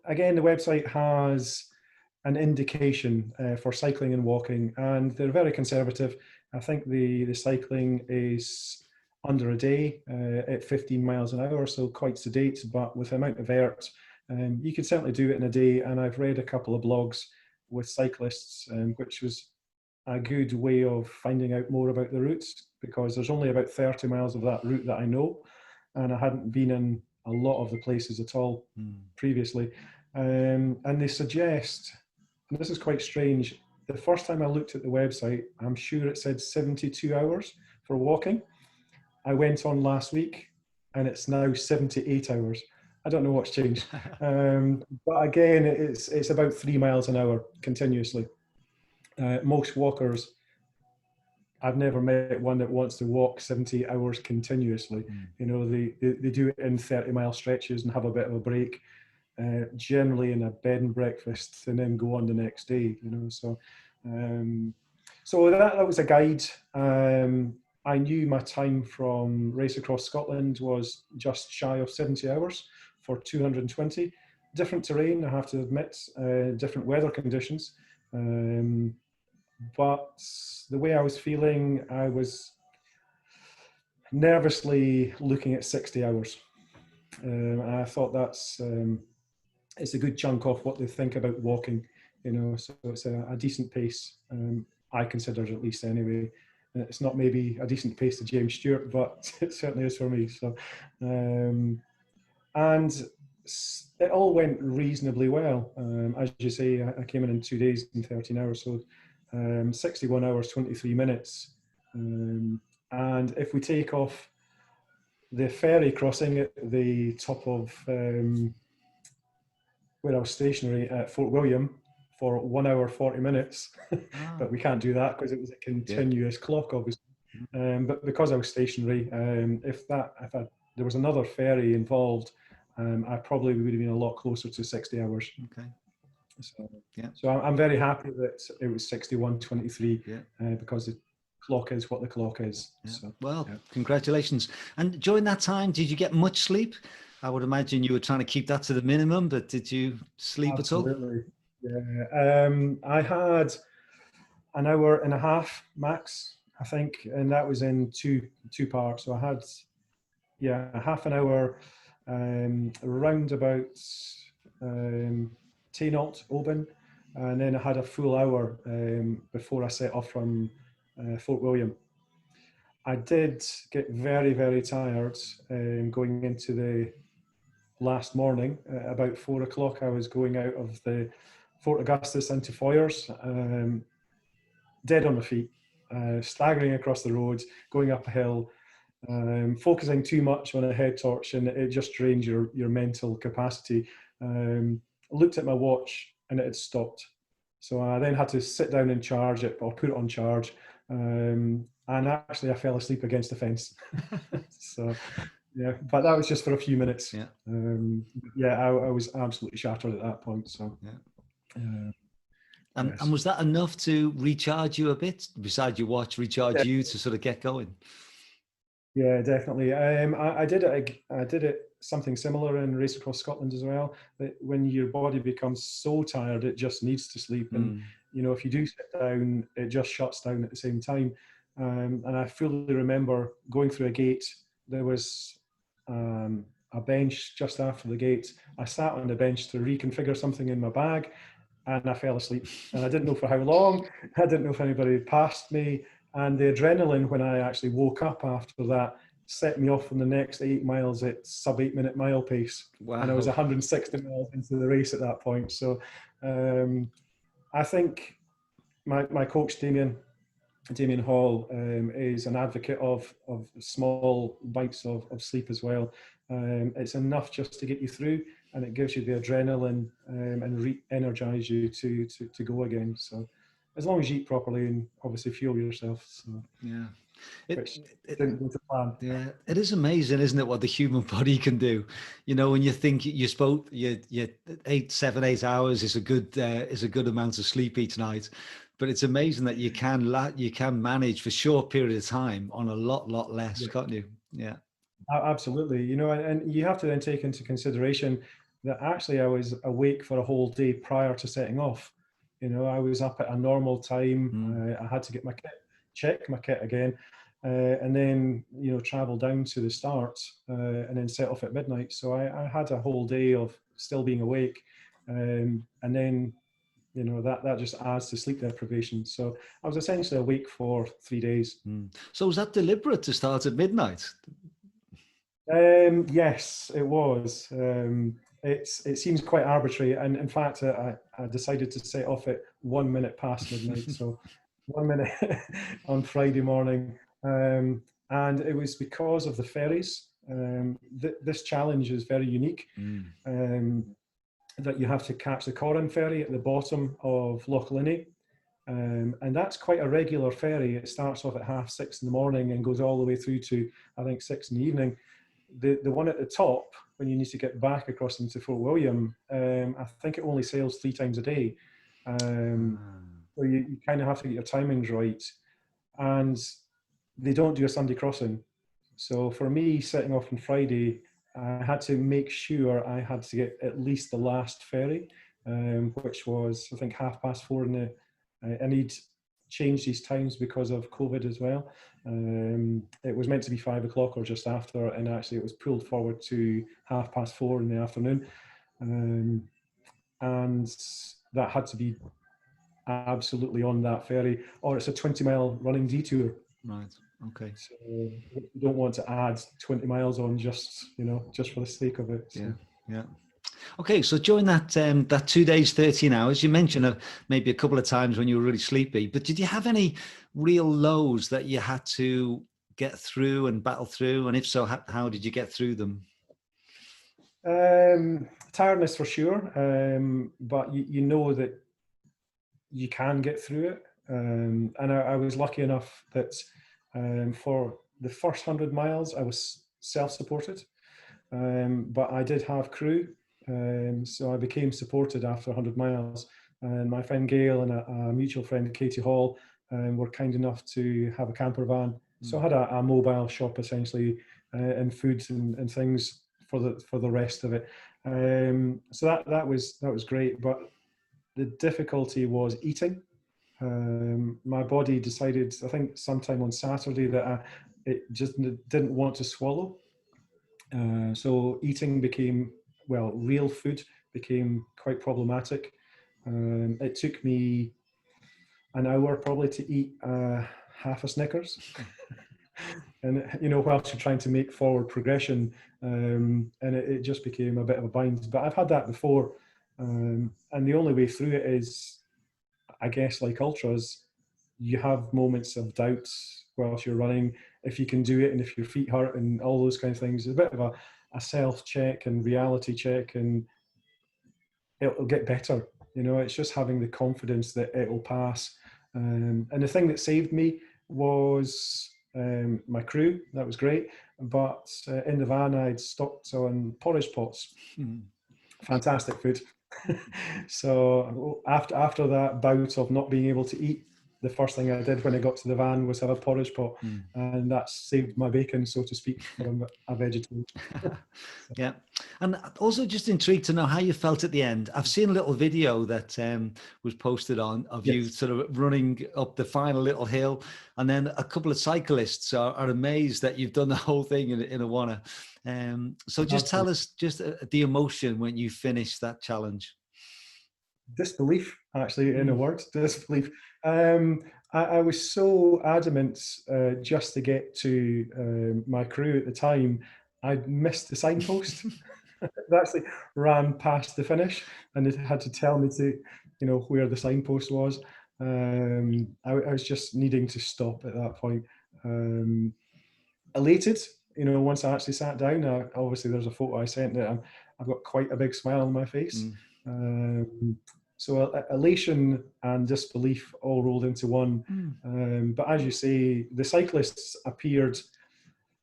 Again, the website has an indication for cycling and walking, and they're very conservative. I think the cycling is under a day at 15 miles an hour, so quite sedate, but with the amount of vert, you could certainly do it in a day. And I've read a couple of blogs with cyclists, which was a good way of finding out more about the routes, because there's only about 30 miles of that route that I know, and I hadn't been in a lot of the places at all previously. And they suggest, and this is quite strange, the first time I looked at the website, I'm sure it said 72 hours for walking. I went on last week and it's now 78 hours. I don't know what's changed. But again, it's about 3 miles an hour continuously. Most walkers, I've never met one that wants to walk 70 hours continuously. They do it in 30-mile stretches and have a bit of a break, generally in a bed and breakfast, and then go on the next day. So that was a guide. I knew my time from Race Across Scotland was just shy of 70 hours for 220. Different terrain, I have to admit, different weather conditions. But the way I was feeling, I was nervously looking at 60 hours. I thought it's a good chunk off what they think about walking, so it's a decent pace, I consider it, at least anyway. It's not maybe a decent pace to James Stewart, but it certainly is for me. So, and it all went reasonably well. As you say, I came in 2 days and 13 hours, so 61 hours, 23 minutes. And if we take off the ferry crossing at the top of where I was stationary at Fort William for 1 hour, 40 minutes, but we can't do that because it was a continuous clock, obviously. But because I was stationary, if there was another ferry involved, I probably would have been a lot closer to 60 hours. Okay. So I'm very happy that it was 61:23 because clock is what the clock is. Yeah. So, Well, yeah. congratulations. And during that time, did you get much sleep? I would imagine you were trying to keep that to the minimum, but did you sleep at all? Absolutely. Yeah. I had an hour and a half max, I think, and that was in two parts. So I had, yeah, a half an hour round about 10 Oban, and then I had a full hour before I set off from Fort William. I did get very, very tired going into the last morning. About 4 o'clock, I was going out of the Fort Augustus into Foyers, dead on my feet, staggering across the road, going up a hill, focusing too much on a head torch, and it just drains your mental capacity. I looked at my watch and it had stopped. So I then had to sit down and charge it, or put it on charge. And actually I fell asleep against the fence. So yeah, but that was just for a few minutes. Yeah. I was absolutely shattered at that point. So yeah. Yes. And was that enough to recharge you a bit, besides your watch, recharge you to sort of get going? Yeah, definitely. I did it something similar in Race Across Scotland as well. That when your body becomes so tired, it just needs to sleep. And you know, if you do sit down, it just shuts down at the same time. And I fully remember going through a gate. There was a bench just after the gate. I sat on the bench to reconfigure something in my bag, and I fell asleep. And I didn't know for how long. I didn't know if anybody had passed me. And the adrenaline when I actually woke up after that set me off on the next 8 miles at sub 8 minute mile pace. Wow. And I was 160 miles into the race at that point. So I think my coach, Damien Hall, is an advocate of small bites of sleep as well. It's enough just to get you through, and it gives you the adrenaline and re-energize you to go again. So as long as you eat properly and obviously fuel yourself. So yeah, which didn't go to plan. Yeah, it is amazing, isn't it, what the human body can do? You know, when you think you spoke, you 7, 8 hours is a good amount of sleep each night, but it's amazing that you can manage for a short period of time on a lot less, can't you? Yeah. Absolutely. You know, and you have to then take into consideration that actually I was awake for a whole day prior to setting off. You know, I was up at a normal time. I had to get my kit, check my kit again, and then, you know, travel down to the start and then set off at midnight. So I had a whole day of still being awake. And then, you know, that just adds to sleep deprivation. So I was essentially awake for 3 days. So was that deliberate to start at midnight? Yes, it was. It seems quite arbitrary, and in fact, I decided to set off at 1 minute past midnight, so 1 minute on Friday morning, and it was because of the ferries. This challenge is very unique. That you have to catch the Corran ferry at the bottom of Loch Linnhe. And that's quite a regular ferry. It starts off at 6:30 in the morning and goes all the way through to, I think, 6 in the evening. The one at the top, when you need to get back across into Fort William, I think it only sails 3 times a day. So you kind of have to get your timings right. And they don't do a Sunday crossing. So for me, setting off on Friday, I had to make sure I had to get at least the last ferry, which was, I think, 4:30 in the. I need changed these times because of COVID as well. It was meant to be 5 o'clock or just after, and actually it was pulled forward to 4:30 in the afternoon. And that had to be absolutely on that ferry, or it's a 20-mile running detour. Right. Okay. So you don't want to add 20 miles on just for the sake of it. So. Yeah. Okay, so during that 2 days, 13 hours, you mentioned maybe a couple of times when you were really sleepy, but did you have any real lows that you had to get through and battle through? And if so, how did you get through them? Tiredness for sure, but you know that you can get through it. And I was lucky enough that for the first 100 miles, I was self-supported, but I did have crew. So I became supported after 100 miles. And my friend Gail and a mutual friend, Katie Hall, were kind enough to have a camper van. So I had a mobile shop essentially, and foods and things for the rest of it. So that was great, but the difficulty was eating. My body decided, I think sometime on Saturday, that it just didn't want to swallow. So eating became, well, real food became quite problematic. It took me an hour probably to eat half a Snickers. And, you know, whilst you're trying to make forward progression, and it just became a bit of a bind. But I've had that before. And the only way through it is, I guess, like ultras, you have moments of doubt whilst you're running, if you can do it and if your feet hurt and all those kind of things. It's a bit of a self-check and reality check, and it'll get better. You know, it's just having the confidence that it'll pass. And the thing that saved me was my crew. That was great. But in the van, I'd stocked on porridge pots. Fantastic food. So after that bout of not being able to eat, the first thing I did when I got to the van was have a porridge pot, and that saved my bacon, so to speak, from a vegetarian. Yeah, and also just intrigued to know how you felt at the end. I've seen a little video that was posted on of you sort of running up the final little hill, and then a couple of cyclists are amazed that you've done the whole thing in a wanna. So just tell us just the emotion when you finished that challenge. Disbelief, actually, in a word, disbelief. I was so adamant just to get to my crew at the time. I'd missed the signpost. I actually ran past the finish, and it had to tell me to, you know, where the signpost was. I was just needing to stop at that point. Elated, you know, once I actually sat down. Obviously, there's a photo I sent that I've got quite a big smile on my face. So elation and disbelief all rolled into one. But as you say, the cyclists appeared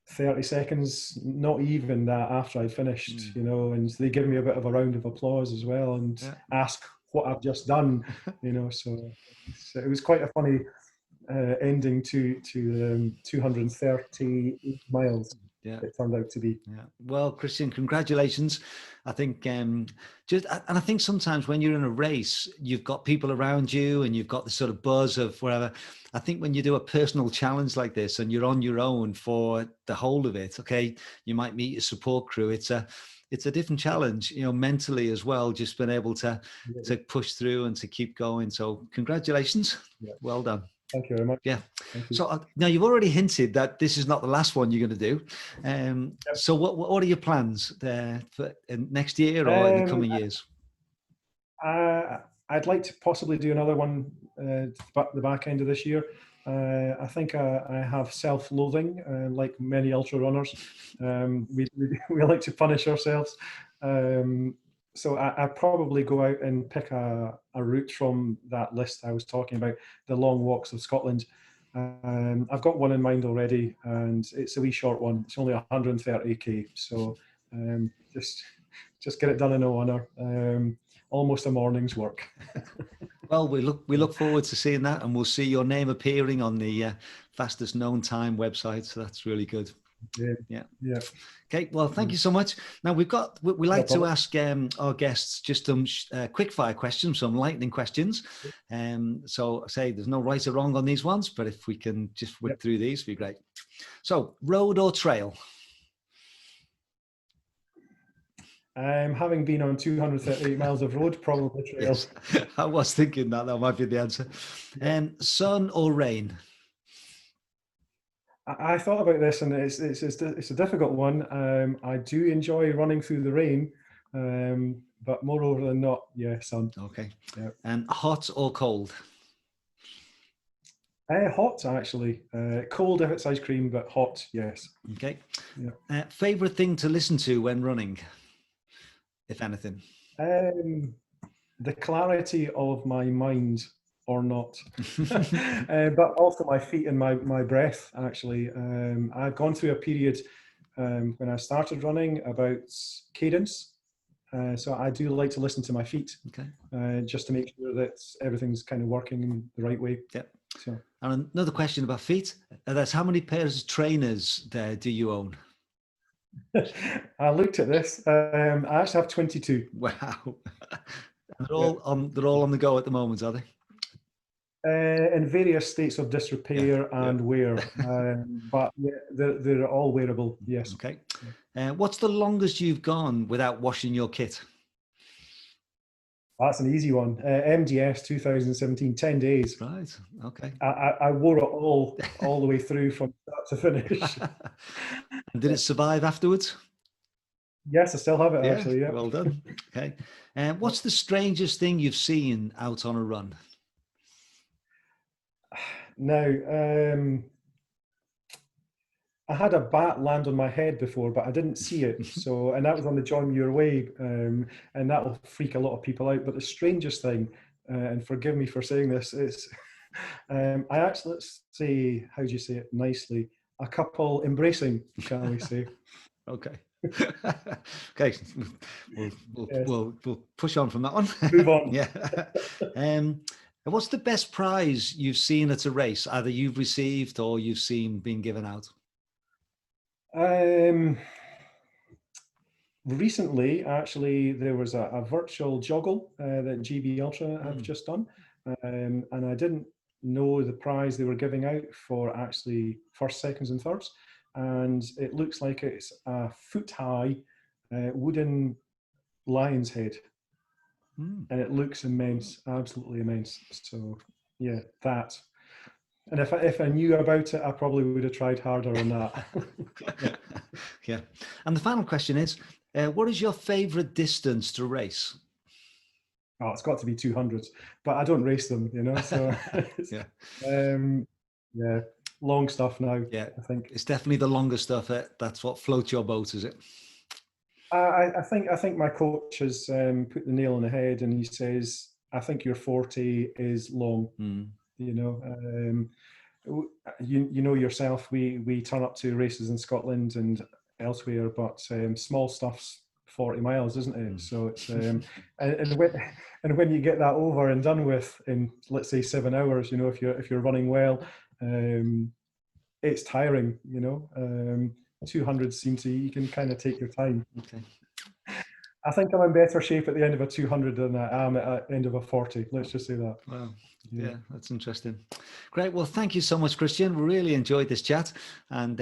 30 seconds, not even that, after I'd finished, you know, and they give me a bit of a round of applause as well, and ask what I've just done, you know. So it was quite a funny ending to 238 miles. It turned out to be. Well, Kristian, congratulations. I think and I think sometimes when you're in a race, you've got people around you and you've got the sort of buzz of whatever. I think when you do a personal challenge like this and you're on your own for the whole of it, okay, you might meet your support crew. It's a different challenge, you know, mentally as well, just being able to push through and to keep going. So congratulations. Well done. Thank you very much. Yeah. So now you've already hinted that this is not the last one you're going to do. So what are your plans there for next year or in the coming years? I'd like to possibly do another one the back end of this year. I think I have self-loathing, like many ultra runners. We like to punish ourselves. So I probably go out and pick a route from that list I was talking about, the long walks of Scotland. I've got one in mind already, and it's a wee short one. It's only 130k, so just get it done in a honour. Almost a morning's work. Well, we look forward to seeing that, and we'll see your name appearing on the fastest known time website. So that's really good. Yeah. Okay. Well, thank you so much. Now we like to ask our guests just some quick fire questions, some lightning questions. So I say there's no right or wrong on these ones, but if we can just whip through these, it'd be great. So, road or trail? Having been on 238 miles of road, probably trail. Yes. I was thinking that might be the answer. Sun or rain? I thought about this, and it's a difficult one. I do enjoy running through the rain, but more often than not, sun. Okay. Yeah. And hot or cold? Hot, actually. Cold if it's ice cream, but hot, yes. Okay. Yeah. Favorite thing to listen to when running, if anything? The clarity of my mind. Or not, but also my feet and my breath, actually. I've gone through a period when I started running about cadence, so I do like to listen to my feet, just to make sure that everything's kind of working in the right way. Yeah. So, And another question about feet. That's how many pairs of trainers do you own? I looked at this. I actually have 22. Wow. They're all on the go at the moment, are they? In various states of disrepair and wear, but yeah, they're all wearable. Yes. Okay. What's the longest you've gone without washing your kit? That's an easy one. MGS 2017, 10 days. Right. Okay. I wore it all the way through from start to finish. And did it survive afterwards? Yes, I still have it actually. Yeah. Well done. Okay. What's the strangest thing you've seen out on a run? Now, I had a bat land on my head before, but I didn't see it. So, and that was on the Join Your Way, and that will freak a lot of people out. But the strangest thing, and forgive me for saying this, is I actually, let's say, how do you say it nicely? A couple embracing, shall we say? Okay. Okay. We'll push on from that one. Move on. Yeah. And what's the best prize you've seen at a race, either you've received or you've seen being given out? Recently, actually, there was a virtual joggle that GB Ultra have just done, and I didn't know the prize they were giving out for actually first, seconds, and thirds. And it looks like it's a foot-high wooden lion's head, and it looks immense, absolutely immense. So, yeah, that. And if I knew about it, I probably would have tried harder on that. Yeah. And the final question is, what is your favourite distance to race? Oh, it's got to be 200s, but I don't race them, you know. So yeah, long stuff now. Yeah, I think it's definitely the longer stuff. That's what floats your boat, is it? I think my coach has put the nail on the head, and he says, I think your 40 is long. You know, you know yourself. We turn up to races in Scotland and elsewhere, but small stuff's 40 miles, isn't it? So it's and when you get that over and done with in, let's say, 7 hours, you know, if you're running well, it's tiring. You know, 200 seems to, you can kind of take your time. Okay. I think I'm in better shape at the end of a 200 than I am at the end of a 40. Let's just say that. Wow. Yeah, that's interesting. Great. Well, thank you so much, Kristian. We really enjoyed this chat, and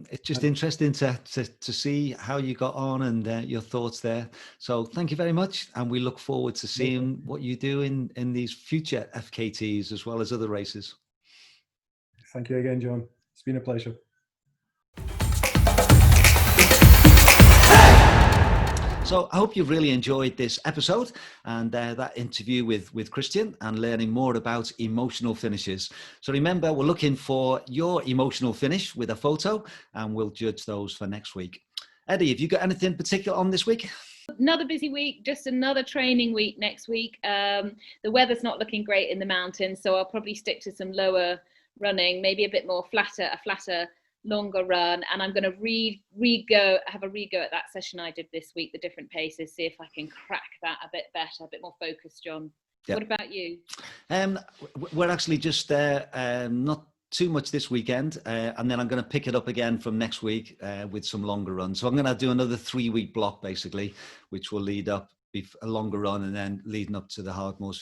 it's just interesting to see how you got on and your thoughts there. So thank you very much, and we look forward to seeing what you do in these future FKTs as well as other races. Thank you again, John. It's been a pleasure. So I hope you've really enjoyed this episode and that interview with Kristian and learning more about emotional finishes. So remember, we're looking for your emotional finish with a photo, and we'll judge those for next week. Eddie, have you got anything particular on this week? Another busy week, just another training week next week. The weather's not looking great in the mountains, so I'll probably stick to some lower running, maybe a bit more a flatter, longer run, and I'm going to have a re-go at that session I did this week, the different paces, see if I can crack that a bit better, a bit more focused, John. Yep. What about you? We're actually just not too much this weekend, and then I'm going to pick it up again from next week with some longer runs. So I'm going to do another 3-week block basically, which will lead up a longer run and then leading up to the Hardmoors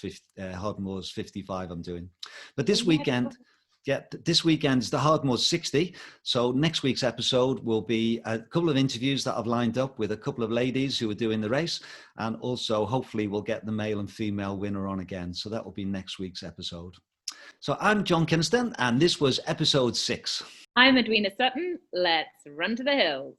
55 I'm doing. But this weekend... Yeah, this weekend is the Hardmoors 60. So next week's episode will be a couple of interviews that I've lined up with a couple of ladies who are doing the race. And also, hopefully, we'll get the male and female winner on again. So that will be next week's episode. So I'm John Kynaston, and this was episode 6. I'm Edwina Sutton. Let's run to the hills.